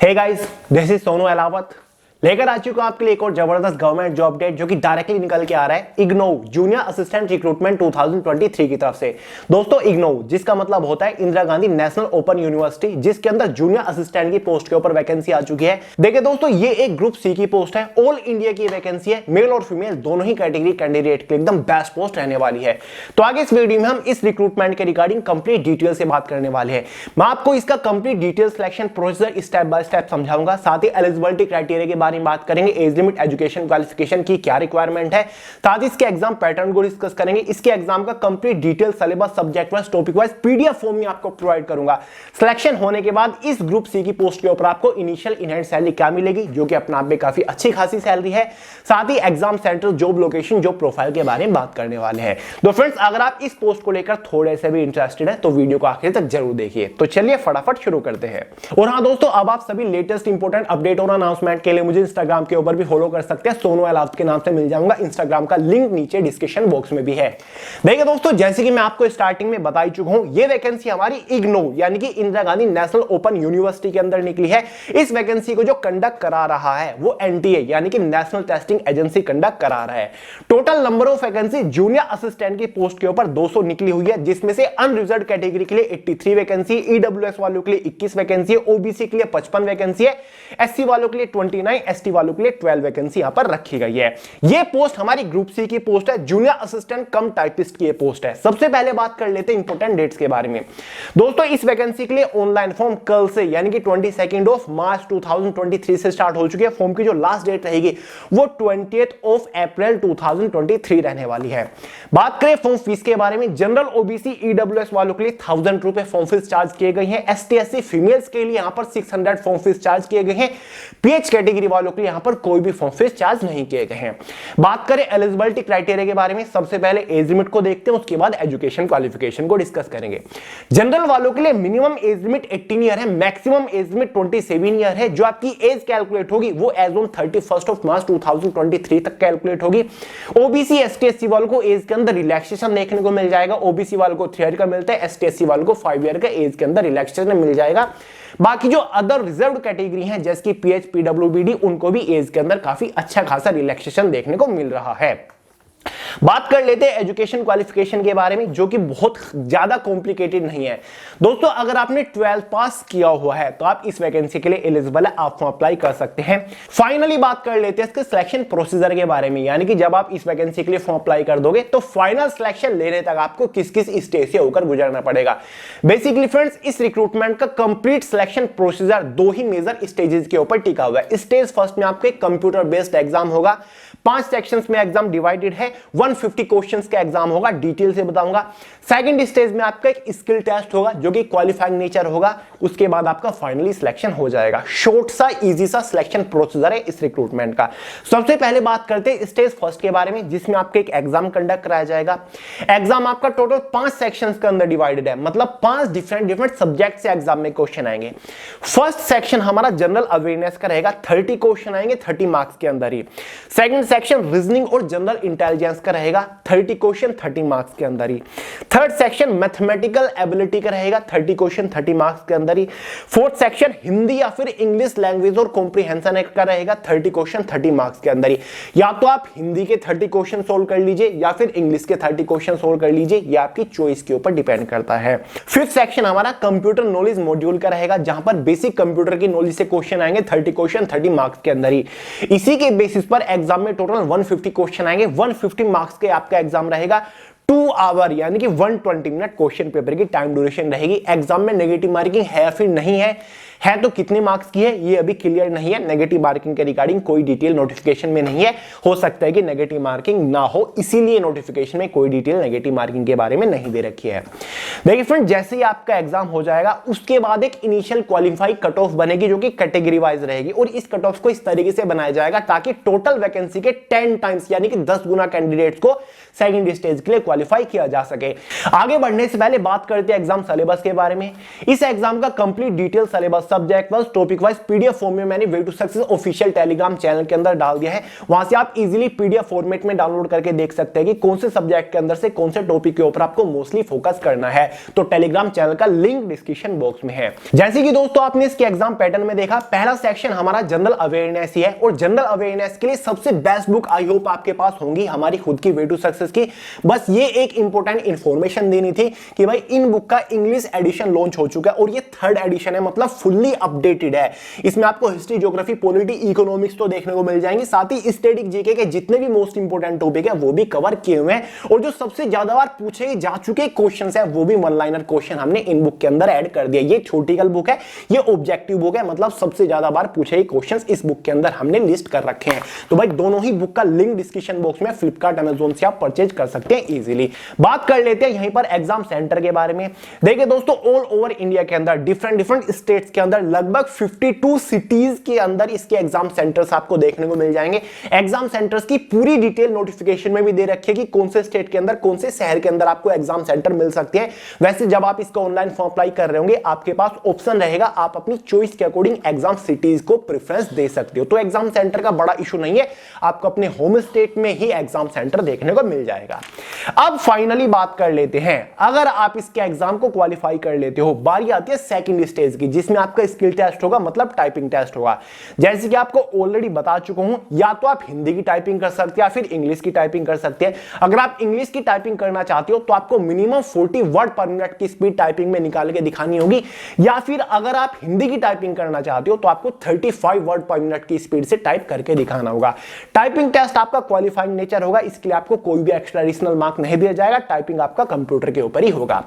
Hey guys, this is Sonu Ahlawat लेकर आ चुका हूं आपके लिए एक और जबरदस्त गवर्नमेंट जॉब अपडेट जो कि डायरेक्टली निकल के आ रहा है इग्नोव जूनियर असिस्टेंट रिक्रूटमेंट 2023 की तरफ से। दोस्तों इग्नोव जिसका मतलब होता है Indira Gandhi national open university, जिसके अंदर जूनियर असिस्टेंट की पोस्ट के ऊपर वैकेंसी आ चुकी है। देखिए दोस्तों, ये एक ग्रुप सी की पोस्ट है, ऑल इंडिया की वैकेंसी है, मेल और फीमेल दोनों ही कैटेगरी कैंडिडेट के एकदम बेस्ट पोस्ट रहने वाली है। तो आगे इस वीडियो में हम इस रिक्रूटमेंट के रिगार्डिंग कंप्लीट डिटेल से बात करने वाले हैं। मैं आपको इसका complete detail selection procedure step by step समझाऊंगा, साथ ही एलिजिबिलिटी क्राइटेरिया के बारे में बात करेंगे, एज लिमिट, एजुकेशन क्वालिफिकेशन की क्या रिक्वायरमेंट है, साथ ही इसके एग्जाम पैटर्न को डिस्कस करेंगे। इसके एग्जाम का complete detail syllabus, subject wise, topic wise PDF form में आपको प्रोवाइड करूंगा। सिलेक्शन होने के बाद इस ग्रुप सी की पोस्ट के ऊपर आपको इनिशियल इन हैंड सैलरी क्या मिलेगी, जो कि अपने आप में काफी अच्छी खासी सैलरी है। साथ ही exam centre, job location, job profile के बारे में बात करने वाले हैं। तो फ्रेंड्स, अगर आप इस पोस्ट को लेकर थोड़े से भी इंटरेस्टेड है तो वीडियो को आखिर तक जरूर देखिए। तो चलिए फटाफट शुरू करते हैं। और हाँ दोस्तों, अब आप सभी लेटेस्ट इंपोर्टेंट अपडेट और अनाउंसमेंट के लिए मुझे इंस्टाग्राम के ऊपर भी फॉलो कर सकते हैं। सोनू अहलावत के नाम से मिल जाऊंगा। इंस्टाग्राम का लिंक नीचे डिस्क्रिप्शन बॉक्स में भी है। देखिए दोस्तों, जैसे कि मैं आपको स्टार्टिंग में बता ही चुका हूं, ये वैकेंसी हमारी इग्नोव यानी कि Indira Gandhi national open university के अंदर निकली है। इस वैकेंसी को जो कंडक्ट करा रहा है वो एनटीए यानी कि नेशनल टेस्टिंग एजेंसी कंडक्ट करा रहा है। Total number of vacancy junior assistant की पोस्ट के ऊपर 200 निकली हुई है, जिसमें से अनरिजर्व कैटेगरी के लिए 83 वैकेंसी, ईडब्ल्यूएस वालों के लिए 21 वैकेंसी है, ओबीसी के लिए 55 वैकेंसी है, एससी वालों के लिए 29, एसटी वालों के लिए 12 वैकेंसी यहां पर रखी गई है। यह पोस्ट हमारी ग्रुप सी की पोस्ट है, जूनियर असिस्टेंट कम टाइपिस्ट की पोस्ट है। सबसे पहले बात कर लेते हैं इंपोर्टेंट डेट्स के बारे में। दोस्तों, इस वैकेंसी के लिए ऑनलाइन फॉर्म कल से यानी कि 22 मार्च 2023 से स्टार्ट हो चुकी है। फॉर्म की जो लास्ट डेट रहेगी वो 20 अप्रैल 2023 रहने वाली है। बात करें फॉर्म फीस के बारे में, जनरल, ओबीसी, ईडब्ल्यूएस वालों के लिए 1000 रुपए फॉर्म फीस चार्ज किए गए हैं। एसटी एससी फीमेल्स के लिए यहां पर 600 फॉर्म फीस चार्ज किए गए हैं। पीएच कैटेगरी वालों के लिए यहां पर कोई भी फॉर्म फीस चार्ज नहीं किए गए हैं। बात करें एलिजिबिलिटी क्राइटेरिया के बारे में, सबसे पहले एज लिमिट को देखते हैं, उसके बाद एजुकेशन क्वालिफिकेशन को डिस्कस करेंगे। जनरल वालों के लिए मिनिमम एज लिमिट 18 ईयर है, मैक्सिमम एज लिमिट 27 ईयर है। जो आपकी एज कैलकुलेट होगी वो एज ऑन 31 मार्च 2023 तक कैलकुलेट होगी। ओबीसी, एसटी, एससी वालों को एज के अंदर रिलैक्सेशन देखने को मिल जाएगा। ओबीसी वालों को 3 ईयर का मिलता है, एसटी, एससी वालों को 5 ईयर का एज के अंदर रिलैक्सेशन मिल जाएगा। बाकी जो अदर रिजर्व्ड कैटेगरी हैं जैसे कि पीएच, पीडब्ल्यूबीडी, उनको भी एज के अंदर काफी अच्छा खासा रिलैक्सेशन देखने को मिल रहा है। बात कर लेते हैं एजुकेशन क्वालिफिकेशन के बारे में, जो कि बहुत ज्यादा कॉम्प्लिकेटेड नहीं है। दोस्तों, अगर आपने 12th पास किया हुआ है तो आप इस वैकेंसी के लिए एलिजिबल है, आप फॉर्म अप्लाई कर सकते हैं। फाइनली बात कर लेते हैं इसके सिलेक्शन प्रोसीजर के बारे में, यानी कि जब आप इस वैकेंसी के लिए फॉर्म अप्लाई कर दोगे तो फाइनल सिलेक्शन लेने तक आपको किस किस स्टेज से होकर गुजरना पड़ेगा। बेसिकली फ्रेंड्स, इस रिक्रूटमेंट का कंप्लीट सिलेक्शन प्रोसीजर 2 ही मेजर स्टेजेस के ऊपर टिका हुआ है। स्टेज फर्स्ट में आपको एक कंप्यूटर बेस्ड एग्जाम होगा, 5 सेक्शंस में एग्जाम डिवाइडेड है, 150 क्वेश्चंस का एग्जाम होगा, डिटेल से बताऊंगा। सेकंड स्टेज में आपका एक स्किल टेस्ट होगा जो कि क्वालिफाइंग नेचर होगा, उसके बाद आपका फाइनली सिलेक्शन हो जाएगा। शॉर्ट सा इजी सा सिलेक्शन प्रोसीजर है इस रिक्रूटमेंट का। सबसे पहले बात करते हैं स्टेज फर्स्ट के बारे में, जिसमें आपका एक एग्जाम कंडक्ट कराया जाएगा। एग्जाम आपका टोटल 5 सेक्शंस के अंदर डिवाइडेड है, मतलब 5 डिफरेंट सब्जेक्ट से एग्जाम में क्वेश्चन आएंगे। फर्स्ट सेक्शन हमारा जनरल अवेयरनेस का रहेगा, 30 क्वेश्चन आएंगे 30 मार्क्स के अंदर ही। सेकंड सेक्शन रीजनिंग और जनरल इंटेलिजेंस का रहेगा, 30 क्वेश्चन 30 मार्क्स के अंदर ही। थर्ड सेक्शन मैथमेटिकल एबिलिटी का रहेगा, 30 क्वेश्चन 30 मार्क्स के अंदर ही। फोर्थ सेक्शन हिंदी या फिर इंग्लिश लैंग्वेज और कॉम्प्रिहेंशन का रहेगा, 30 क्वेश्चन 30 मार्क्स के अंदर ही। या तो आप हिंदी के 30 क्वेश्चन सोल्व कर लीजिए या फिर इंग्लिश के 30 क्वेश्चन सोल्व कर लीजिए, यह आपकी चॉइस के ऊपर डिपेंड करता है। फिफ्थ सेक्शन हमारा कंप्यूटर नॉलेज मॉड्यूल का रहेगा, जहां पर बेसिक कंप्यूटर की नॉलेज से क्वेश्चन आएंगे, 30 क्वेश्चन 30 मार्क्स के अंदर ही। इसी के बेसिस पर एग्जाम में टोटल 150 क्वेश्चन आएंगे, 150 मार्क्स के आपका एग्जाम रहेगा। 2 आवर यानी कि 120 मिनट क्वेश्चन पेपर की टाइम ड्यूरेशन रहेगी। एग्जाम में नेगेटिव मार्किंग है या फिर नहीं है तो कितने मार्क्स की है ये अभी क्लियर नहीं है। नेगेटिव मार्किंग के रिगार्डिंग कोई डिटेल नोटिफिकेशन में नहीं है, हो सकता है कि नेगेटिव मार्किंग ना हो, इसीलिए नोटिफिकेशन में कोई डिटेल नेगेटिव मार्किंग के बारे में नहीं दे रखी है। देखिए फ्रेंड, जैसे ही आपका एग्जाम हो जाएगा उसके बाद एक इनिशियल क्वालिफाई कट ऑफ बनेगी जो कि कैटेगरी वाइज रहेगी, और इस कट ऑफ को इस तरीके से बनाया जाएगा ताकि टोटल वैकेंसी के 10 टाइम्स यानी कि 10 गुना कैंडिडेट्स को सेकंड स्टेज के लिए क्वालिफाई किया जा सके। आगे बढ़ने से पहले बात करते हैं एग्जाम सिलेबस के बारे में। इस एग्जाम का complete detail syllabus subject wise, topic wise PDF form में मैंने way to success official Telegram channel के अंदर डाल दिया है। वहां से आप इजीली पीडीएफ फॉर्मेट में डाउनलोड करके देख सकते हैं कि कौन से सब्जेक्ट के अंदर से कौन से टॉपिक के ऊपर आपको मोस्टली फोकस करना है। तो टेलीग्राम चैनल का लिंक डिस्क्रिप्शन बॉक्स में है। जैसे कि दोस्तों आपने इसके एग्जाम पैटर्न में देखा, पहला सेक्शन हमारा जनरल अवेयरनेस ही है और जनरल अवेयरनेस के लिए सबसे बेस्ट बुक आई होप आपके पास होंगी हमारी खुद की वे टू सक्सेस की। बस ये एक इंपॉर्टेंट इंफॉर्मेशन देनी थी कि भाई इन बुक का इंग्लिश एडिशन लॉन्च हो चुका है और ये 3rd एडिशन है, मतलब फुल्ली अपडेटेड है। इसमें आपको हिस्ट्री, ज्योग्राफी, पॉलिटी, इकोनॉमिक्स तो देखने को मिल जाएंगे, साथ ही स्टैटिक जीके के जितने भी मोस्ट इंपोर्टेंट टॉपिक है वो भी कवर किए हुए हैं और जो सबसे ज्यादा बार पूछे जा चुके क्वेश्चंस है वो भी वन लाइनर क्वेश्चन हमने इन बुक के अंदर ऐड कर दिया। ये छोटी कल बुक है, ये ऑब्जेक्टिव बुक है, मतलब सबसे ज्यादा बार पूछे क्वेश्चंस इस बुक के अंदर हमने लिस्ट कर रखे हैं। तो भाई दोनों ही बुक का लिंक डिस्क्रिप्शन बॉक्स में फ्लिपकार्ट, अमेज़न से आप परचेज कर सकते हैं इजीली। बात कर लेते हैं यहीं पर एग्जाम सेंटर के बारे में। देखिए दोस्तों, ऑल ओवर इंडिया के अंदर डिफरेंट स्टेट्स के अंदर लगभग 52 सिटीज के अंदर इसके एग्जाम सेंटर्स आपको देखने को मिल जाएंगे। एग्जाम सेंटर्स की पूरी डिटेल नोटिफिकेशन में भी दे रखी है कि कौन से स्टेट के अंदर, कौन से शहर के अंदर आपको एग्जाम सेंटर मिल सकते हैं। वैसे जब आप इसका ऑनलाइन फॉर्म अप्लाई कर रहे होंगे आपके पास ऑप्शन रहेगा, आप अपनी चॉइस के अकॉर्डिंग एग्जाम सिटीज को प्रेफरेंस दे सकते हो। तो एग्जाम सेंटर का बड़ा इशू नहीं है, आपको अपने होम स्टेट में ही एग्जाम सेंटर देखने को मिल जाएगा। अब फाइनली बात कर लेते हैं, अगर आप इसके एग्जाम को क्वालिफाई कर लेते हो, बारी आती है सेकंड स्टेज की, जिसमें आपका स्किल टेस्ट होगा, मतलब टाइपिंग टेस्ट होगा। जैसे कि आपको ऑलरेडी बता चुका हूं, या तो आप हिंदी की टाइपिंग कर सकते हैं या फिर इंग्लिश की टाइपिंग कर सकते हैं। अगर आप इंग्लिश की टाइपिंग करना चाहते हो तो आपको मिनिमम 40 वर्ड पर मिनट की स्पीड टाइपिंग में निकाल के दिखानी होगी, या फिर अगर आप हिंदी की टाइपिंग करना चाहते हो तो आपको 35 वर्ड पर मिनट की स्पीड से टाइप करके दिखाना होगा। टाइपिंग टेस्ट आपका क्वालिफाइंग नेचर होगा, इसके लिए आपको कोई भी एक्स्ट्रा एडिशनल मार्क नहीं दिया जाएगा, टाइपिंग आपका कंप्यूटर के ऊपर ही होगा।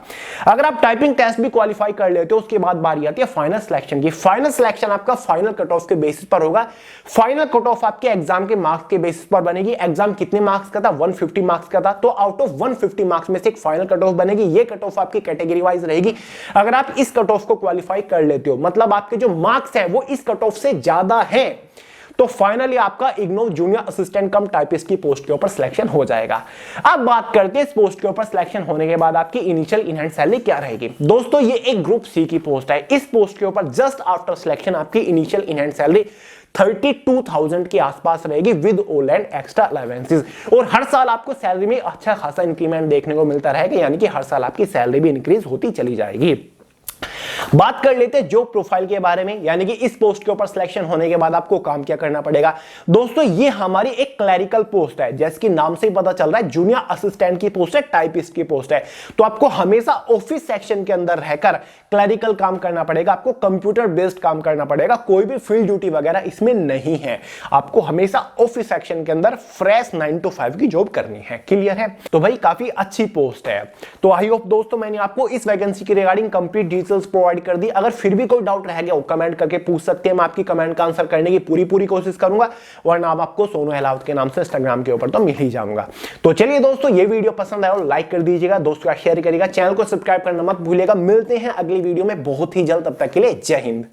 अगर आप टाइपिंग टेस्ट भी क्वालिफाई कर लेते हो, उसके बाद बारी आती है फाइनल सिलेक्शन की। फाइनल सिलेक्शन आपका फाइनल कट ऑफ के बेसिस पर होगा। फाइनल कट ऑफ आपके एग्जाम के मार्क्स के बेसिस पर बनेगी। एग्जाम कितने मार्क्स का था? 150 मार्क्स का था, तो आउट ऑफ 150 मार्क्स में से एक फाइनल कट ऑफ बनेगी। ये कट ऑफ आपकी कैटेगरी वाइज रहेगी। अगर आप इस कट ऑफ को क्वालिफाई कर लेते हो, मतलब आपके जो मार्क्स हैं वो इस कट ऑफ से ज्यादा हैं, तो फाइनली आपका इग्नो जूनियर असिस्टेंट कम टाइपिस्ट की पोस्ट के ऊपर सिलेक्शन हो जाएगा। अब बात करते हैं इस पोस्ट के ऊपर सिलेक्शन होने के बाद आपकी इनिशियल इन हैंड सैलरी क्या रहेगी। दोस्तों ये एक ग्रुप सी की पोस्ट है। इस पोस्ट के ऊपर जस्ट आफ्टर सिलेक्शन आपकी इनिशियल इन हैंड सैलरी 32,000 के आसपास रहेगी with all and extra allowances. और हर साल आपको सैलरी में अच्छा खासा इंक्रीमेंट देखने को मिलता रहेगा, यानी कि हर साल आपकी सैलरी भी इंक्रीज होती चली जाएगी। बात कर लेते हैं जॉब प्रोफाइल के बारे में, यानी कि इस पोस्ट के ऊपर सिलेक्शन होने के बाद आपको काम क्या करना पड़ेगा। दोस्तों ये हमारी एक क्लरिकल पोस्ट है, जैसे कि नाम से ही पता चल रहा है, जूनियर असिस्टेंट की पोस्ट है, टाइपिस्ट की पोस्ट है। तो आपको हमेशा ऑफिस सेक्शन के अंदर रहकर क्लरिकल काम करना पड़ेगा, आपको कंप्यूटर बेस्ड काम करना पड़ेगा, कोई भी फील्ड ड्यूटी वगैरह इसमें नहीं है। आपको हमेशा ऑफिस सेक्शन के अंदर फ्रेश 9 to 5 की जॉब करनी है। क्लियर है? तो भाई काफी अच्छी पोस्ट है। तो आई होप दोस्तों मैंने आपको इस वैकेंसी की रिगार्डिंग कंप्लीट डिटेल्स प्रोवाइड कर दी। अगर फिर भी कोई डाउट रह गया वो कमेंट करके पूछ सकते हैं, मैं आपकी कमेंट का आंसर करने की पूरी कोशिश करूंगा, वरना आपको सोनू अहलावत के नाम से इंस्टाग्राम के ऊपर तो मिल ही जाऊंगा। तो चलिए दोस्तों, ये वीडियो पसंद आया और लाइक कर दीजिएगा, दोस्तों का शेयर करिएगा, चैनल को सब्सक्राइब करना मत भूलिएगा। मिलते हैं अगली वीडियो में बहुत ही जल्द, तब तक के लिए जय हिंद।